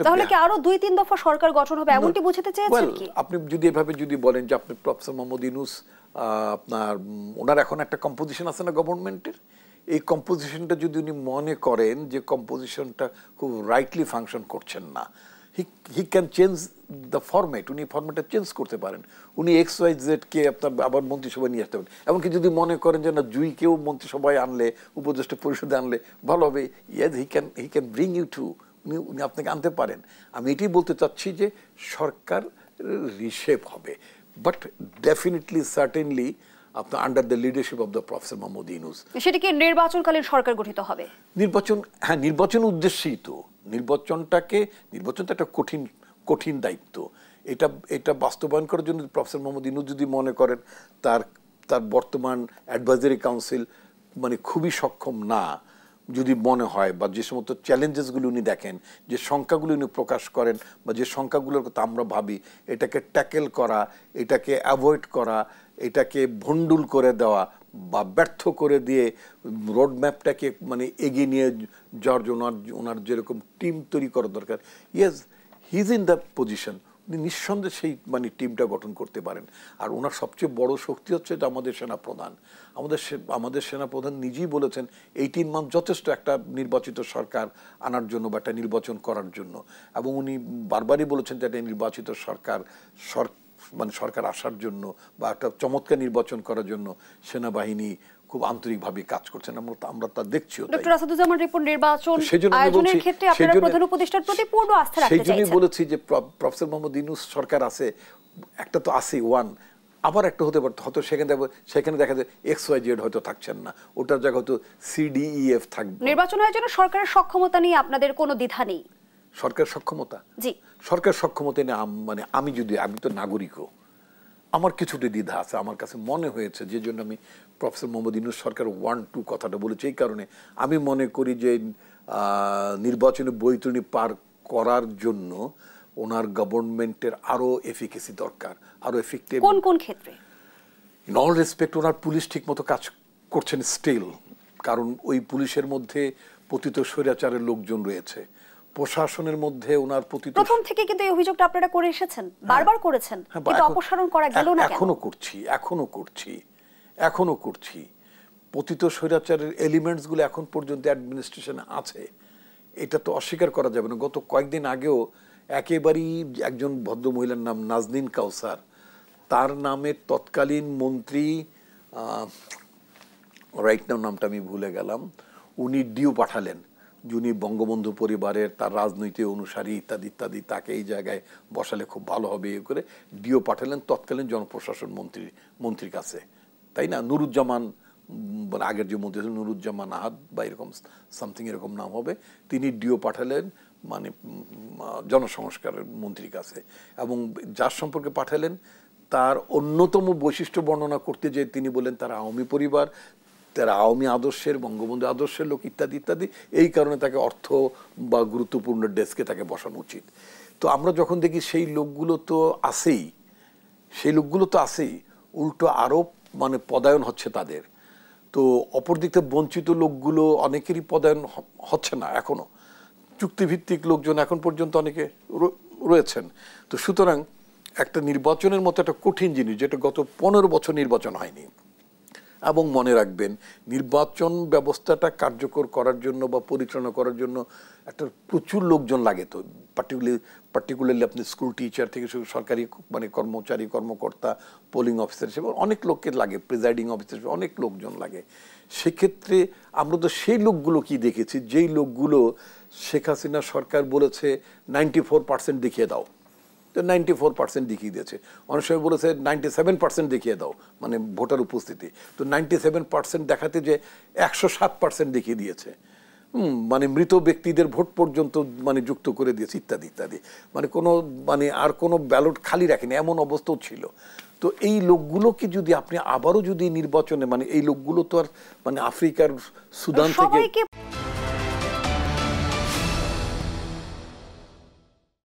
তাহলে কি আরো 2-3 দফা সরকার গঠন হবে এমনটি বোঝাতে চেয়েছেন কি? আপনি যদি এভাবে যদি বলেন যে আপনি প্রফেসর মোহাম্মদ ইউনূস আপনার ওনার এখন একটা কম্পোজিশন আছে না গভর্নমেন্টের, এই কম্পোজিশনটা যদি উনি মনে করেন যে কম্পোজিশনটা খুব রাইটলি ফাংশন করছেন না, he can change the format, উনি ফরম্যাটটা চেঞ্জ করতে পারেন। উনি XYZ কে আপনার আবার মন্ত্রিসভায় নিয়ে আসতে পারেন। এমনকি যদি মনে করেন যে না জুইকেও মন্ত্রিসভায় আনলে, উপদেষ্টা পরিষদে আনলে ভালো হবে, yes he can bring you to, উনি আপনাকে আনতে পারেন। আমি এটাই বলতে চাচ্ছি যে সরকার রিশেপ হবে, বাট ডেফিনেটলি সার্টেনলি আপনার under the leadership of the professor Muhammad Yunus. সেটা কি নির্বাচনকালীন সরকার গঠিত হবে? নির্বাচন উদ্দেশ্যেই তো নির্বাচন তো একটা কঠিন দায়িত্ব। এটা বাস্তবায়ন করার জন্য প্রফেসর মোহাম্মদ ইউনূস যদি মনে করেন তার বর্তমান অ্যাডভাইজারি কাউন্সিল মানে খুবই সক্ষম না, যদি মনে হয়, বা যে সমস্ত চ্যালেঞ্জেসগুলো উনি দেখেন, যে সংখ্যাগুলো উনি প্রকাশ করেন, বা যে সংখ্যাগুলোর কথা আমরা ভাবি, এটাকে ট্যাকেল করা, এটাকে অ্যাভয়েড করা, এটাকে ভণ্ডুল করে দেওয়া বা ব্যর্থ করে দিয়ে রোড ম্যাপটাকে মানে এগিয়ে নিয়ে যাওয়ার জন্য ওনার যেরকম টিম তৈরি করা দরকার, yes he is in the position, উনি নিঃসন্দেহে সেই মানে টিমটা গঠন করতে পারেন। আর ওনার সবচেয়ে বড় শক্তি হচ্ছে যে আমাদের সেনাপ্রধান। আমাদের সেনাপ্রধান নিজেই বলেছেন 18 মান্থ যথেষ্ট একটা নির্বাচিত সরকার আনার জন্য বা একটা নির্বাচন করার জন্য, এবং উনি বারবারই বলেছেন যে একটা নির্বাচিত সরকার আসার জন্য বা একটা চমৎকার নির্বাচন করার জন্য সেনাবাহিনী খুব আন্তরিকভাবে কাজ করছেন। আমরা তা দেখছিও। ডক্টর আসাদুজ্জামান রিপন নির্বাচন আয়োজনের ক্ষেত্রে আপনারা প্রধান উপদেষ্টার প্রতি পূর্ণ আস্থা রাখতে চাইছেন। সেইজন্যই বলেছি যে প্রফেসর মোহাম্মদ ইউনূস সরকার আছে, একটা তো আছে ওয়ান, আবার একটা হতে পারে হয়তো সেখানে দেখা যায় XYZ হয়তো থাকছেন না, ওটার জায়গায় হয়তো CDEF থাকবে। নির্বাচন আয়োজনের সরকারের সক্ষমতা নিয়ে আপনাদের কোনো দ্বিধা নেই? সরকার সক্ষমতা, জি, সরকার সক্ষমতা নিয়ে মানে আমি তো নাগরিকও, আমার কিছুটা দ্বিধা আছে। আমার কাছে মনে হয়েছে, যে জন্য আমি প্রফেসর মোহাম্মদ ইউনূস সরকার 1-2 কথাটা বলেছি, এই কারণে আমি মনে করি যে নির্বাচনে বৈতরণী পার করার জন্য ওনার গভর্নমেন্টের আরো এফিকেসি দরকার, আরো এফেক্টিভ। কোন ক্ষেত্রে? In all respect owner police ঠিক মতো কাজ করছেন স্টিল, কারণ ওই পুলিশের মধ্যে পতিত স্বৈরাচারের লোকজন রয়েছে, প্রশাসনের মধ্যে ওনার প্রথম থেকে কিন্তু এই অভিযোগটা আপনারা করে এসেছেন, বারবার করেছেন, কিন্তু অপসারণ করা গেল না কেন? এখনো করছি। পতিত স্বৈরাচারের এলিমেন্টস গুলো এখন পর্যন্ত অ্যাডমিনিস্ট্রেশনে আছে, এটা তো অস্বীকার করা যাবে না। গত কয়েকদিন আগেও একেবারেই একজন ভদ্র মহিলার নাম নাজনীন কাউসার, তার নামে তৎকালীন মন্ত্রী, রাইট নাও নামটা আমি ভুলে গেলাম, উনি ডিও পাঠালেন, যিনি বঙ্গবন্ধু পরিবারের তার রাজনৈতিক অনুসারী ইত্যাদি ইত্যাদি, তাকে এই জায়গায় বসালে খুব ভালো হবে এ করে ডিও পাঠালেন তৎকালীন জনপ্রশাসন মন্ত্রীর কাছে, তাই না? নুরুজ্জামান, আগের যে মন্ত্রী নুরুজ্জামান আহাদ বা এরকম সামথিং এরকম নাম হবে, তিনি ডিও পাঠালেন মানে জনসংস্কারের মন্ত্রীর কাছে, এবং যার সম্পর্কে পাঠালেন তার অন্যতম বৈশিষ্ট্য বর্ণনা করতে যে তিনি বলেন তারা আওয়ামী পরিবার, তারা আওয়ামী আদর্শের, বঙ্গবন্ধু আদর্শের লোক ইত্যাদি ইত্যাদি, এই কারণে তাকে অর্থ বা গুরুত্বপূর্ণ ডেস্কে তাকে বসানো উচিত। তো আমরা যখন দেখি সেই লোকগুলো তো আছেই, উল্টো আরো মানে পদায়ন হচ্ছে তাদের। তো অপরদিক থেকে বঞ্চিত লোকগুলো অনেকেরই পদায়ন হচ্ছে না এখনো, চুক্তিভিত্তিক লোকজন এখন পর্যন্ত অনেকে রয়েছেন। তো সুতরাং একটা নির্বাচনের মতো একটা কঠিন জিনিস, যেটা গত 15 বছর নির্বাচন হয়নি, এবং মনে রাখবেন নির্বাচন ব্যবস্থাটা কার্যকর করার জন্য বা পরিচালনা করার জন্য একটা প্রচুর লোকজন লাগে। তো পার্টিকুলারলি আপনি স্কুল টিচার থেকে শুরু সরকারি মানে কর্মকর্তা, পোলিং অফিসার হিসেবে অনেক লোককে লাগে, প্রিজাইডিং অফিসার হিসেবে অনেক লোকজন লাগে। সেক্ষেত্রে আমরা তো সেই লোকগুলো কি দেখেছি, যেই লোকগুলো শেখ হাসিনা সরকার বলেছে 94% দেখিয়ে দাও, 94% দেখিয়ে দিয়েছে। অনেক সময় বলেছে 97% দেখিয়ে দাও, মানে ভোটার উপস্থিতি। তো 97% দেখাতে যে 107% দেখিয়ে দিয়েছে, মানে মৃত ব্যক্তিদের ভোট পর্যন্ত মানে যুক্ত করে দিয়েছে ইত্যাদি ইত্যাদি, মানে আর কোনো ব্যালট খালি রাখেনি, এমন অবস্থাও ছিল। তো এই লোকগুলোকে যদি আপনি আবারও যদি নির্বাচনে, মানে এই লোকগুলো তো আর মানে আফ্রিকার সুদান থেকে